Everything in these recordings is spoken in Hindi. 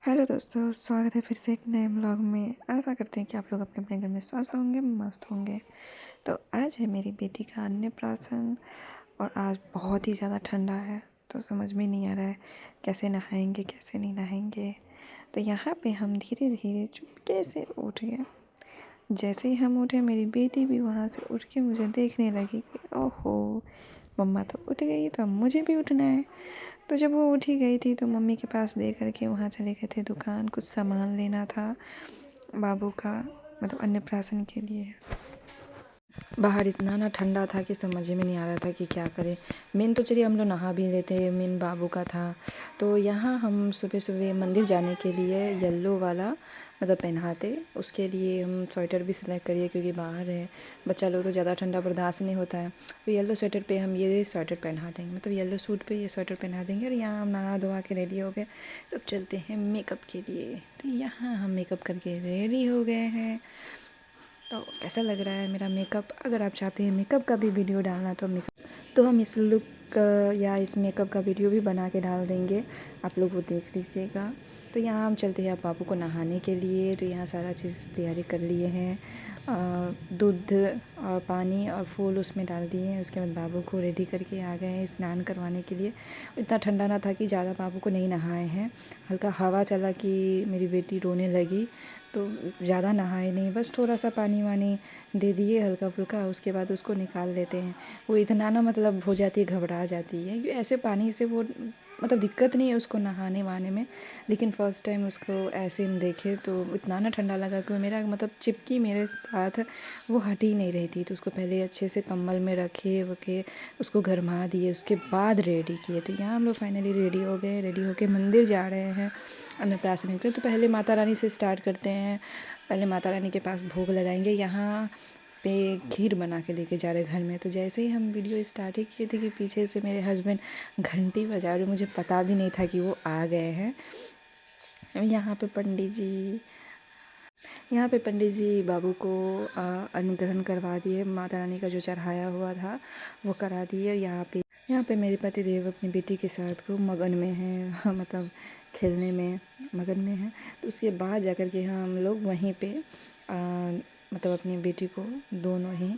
हेलो दोस्तों, स्वागत है फिर से एक नए ब्लॉग में। आशा करते हैं कि आप लोग अपने अपने घर में स्वस्थ होंगे, मस्त होंगे। तो आज है मेरी बेटी का अन्नप्राशन और आज बहुत ही ज़्यादा ठंडा है, तो समझ में नहीं आ रहा है कैसे नहाएंगे कैसे नहीं नहाएंगे। तो यहाँ पे हम धीरे धीरे चुपके से उठ गए। जैसे ही हम उठे मेरी बेटी भी वहाँ से उठ के मुझे देखने लगी कि ओहो, मम्मा तो उठ गई तो अब मुझे भी उठना है। तो जब वो उठी गई थी तो मम्मी के पास दे करके वहाँ चले गए थे दुकान, कुछ सामान लेना था बाबू का, मतलब अन्नप्राशन के लिए। बाहर इतना ना ठंडा था कि समझ में नहीं आ रहा था कि क्या करें। मेन तो चलिए हम लोग नहा भी लेते, मेन बाबू का था। तो यहाँ हम सुबह सुबह मंदिर जाने के लिए येलो वाला मतलब पहनाते, उसके लिए हम स्वेटर भी सिलेक्ट करिए क्योंकि बाहर है बच्चा लोग तो ज़्यादा ठंडा बर्दाश्त नहीं होता है। तो येलो स्वेटर पे हम ये स्वेटर पहना देंगे, मतलब येलो सूट पे ये स्वेटर पहना देंगे। और यहाँ हम नहा धोवा के रेडी हो गए, तो चलते हैं मेकअप के लिए। तो यहाँ हम मेकअप करके रेडी हो गए हैं। तो कैसा लग रहा है मेरा मेकअप? अगर आप चाहते हैं मेकअप का भी वीडियो डालना तो हम इस लुक या इस मेकअप का वीडियो भी बना के डाल देंगे, आप लोग वो देख लीजिएगा। तो यहाँ हम चलते हैं अब बाबू को नहाने के लिए। तो यहाँ सारा चीज़ तैयारी कर लिए हैं, दूध और पानी और फूल उसमें डाल दिए हैं। उसके बाद बाबू को रेडी करके आ गए हैं स्नान करवाने के लिए। इतना ठंडा ना था कि ज़्यादा बाबू को नहीं नहाए हैं, हल्का हवा चला कि मेरी बेटी रोने लगी, तो ज़्यादा नहाए नहीं, बस थोड़ा सा पानी वानी दे दिए हल्का फुल्का। उसके बाद उसको निकाल लेते हैं। वो इतना ना मतलब हो जाती है, घबरा जाती है। ऐसे पानी से वो मतलब दिक्कत नहीं है उसको नहाने वहाने में, लेकिन फ़र्स्ट टाइम उसको ऐसे में देखे तो इतना ना ठंडा लगा कि मेरा मतलब चिपकी मेरे साथ वो हट ही नहीं रही थी। तो उसको पहले अच्छे से कंबल में रखे वके उसको गरमा दिए, उसके बाद रेडी किए। तो यहाँ हम लोग फाइनली रेडी हो गए, रेडी होके मंदिर जा रहे हैं अन्नप्राशन के लिए। तो पहले माता रानी से स्टार्ट करते हैं, पहले माता रानी के पास भोग लगाएंगे। यहाँ पे खीर बना के लेके जा रहे घर में। तो जैसे ही हम वीडियो स्टार्ट ही किए थे कि पीछे से मेरे हस्बैंड घंटी बजा रहे, मुझे पता भी नहीं था कि वो आ गए हैं। यहाँ पे पंडित जी बाबू को अन्न ग्रहण करवा दिए, माता रानी का जो चढ़ाया हुआ था वो करा दिए। यहाँ पे मेरे पति देव अपनी बेटी के साथ खूब मगन में हैं मतलब खेलने में मगन में हैं। तो उसके बाद जाकर के हम लोग वहीं पे मतलब अपनी बेटी को दोनों ही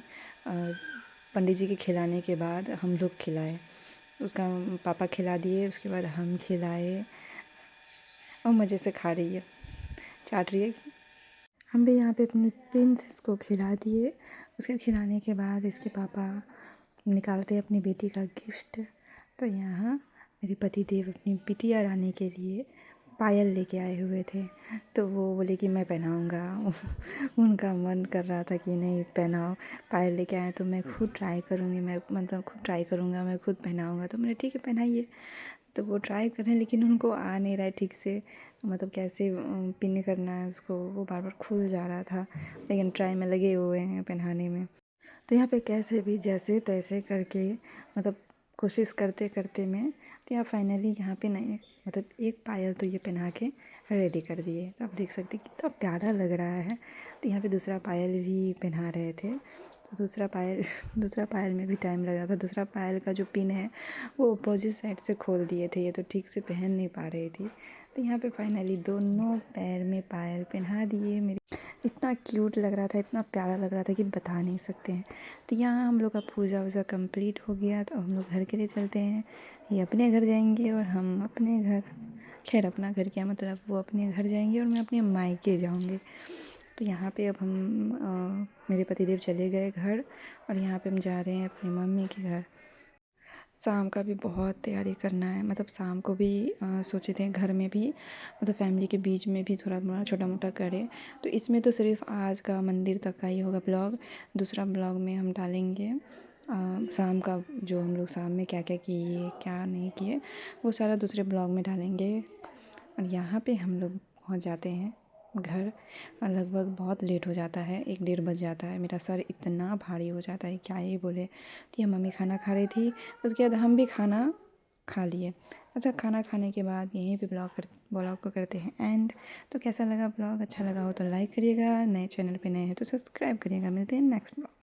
पंडित जी के खिलाने के बाद हम लोग खिलाए। उसका पापा खिला दिए, उसके बाद हम खिलाए और मज़े से खा रही है, चाट रही है। हम भी यहाँ पे अपनी प्रिंसेस को खिला दिए। उसके खिलाने के बाद इसके पापा निकालते अपनी बेटी का गिफ्ट। तो यहाँ मेरे पति देव अपनी बिटिया रानी के लिए पायल लेके आए हुए थे, तो वो बोले कि मैं पहनाऊँगा उनका मन कर रहा था कि नहीं पहनाओ, पायल लेके आए तो मैं खुद ट्राई करूँगी, मैं मतलब खुद ट्राई करूँगा, मैं खुद पहनाऊँगा। तो मैंने ठीक है पहनाइए। तो वो ट्राई कर रहे हैं लेकिन उनको आ नहीं रहा है ठीक से, मतलब कैसे पिन करना है उसको, वो बार बार खुल जा रहा था। लेकिन ट्राई में लगे हुए हैं पहनाने में। तो यहाँ पे कैसे भी जैसे तैसे करके मतलब कोशिश करते करते में तो यहाँ फाइनली यहाँ पे नहीं मतलब एक पायल तो ये पहना के रेडी कर दिए। तो आप देख सकते हैं कितना प्यारा लग रहा है। तो यहाँ पे दूसरा पायल भी पहना रहे थे। तो दूसरा पायल में भी टाइम लग रहा था। दूसरा पायल का जो पिन है वो अपोजिट साइड से खोल दिए थे, ये तो ठीक से पहन नहीं पा रही थी। तो यहाँ पे फाइनली दोनों पैर में पायल पहना दिए। मेरी इतना क्यूट लग रहा था, इतना प्यारा लग रहा था कि बता नहीं सकते हैं। तो यहाँ हम लोग का पूजा वूजा कंप्लीट हो गया, तो हम लोग घर के लिए चलते हैं। ये अपने घर जाएंगे और हम अपने घर, खैर अपना घर क्या मतलब, वो अपने घर जाएंगे और मैं अपने मायके जाऊँगी। तो यहाँ पे अब हम मेरे पतिदेव चले गए घर और यहाँ पे हम जा रहे हैं अपनी मम्मी के घर। शाम का भी बहुत तैयारी करना है, मतलब शाम को भी सोचे थे घर में भी मतलब फैमिली के बीच में भी थोड़ा मोड़ा छोटा मोटा करें। तो इसमें तो सिर्फ आज का मंदिर तक का ही होगा ब्लॉग। दूसरा ब्लॉग में हम डालेंगे शाम का, जो हम लोग शाम में क्या क्या किए क्या नहीं किए, वो सारा दूसरे ब्लॉग में डालेंगे। और यहाँ पे हम लोग पहुँच जाते हैं घर और लगभग बहुत लेट हो जाता है, 1 डेढ़ बज जाता है। मेरा सर इतना भारी हो जाता है क्या ही बोले। तो ये मम्मी खाना खा रही थी, उसके बाद हम भी खाना खा लिए। अच्छा, खाना खाने के बाद यहीं पे ब्लॉग को करते हैं एंड। तो कैसा लगा ब्लॉग? अच्छा लगा हो तो लाइक करिएगा, नए चैनल पे नए हैं तो सब्सक्राइब करिएगा। मिलते हैं नेक्स्ट ब्लॉग।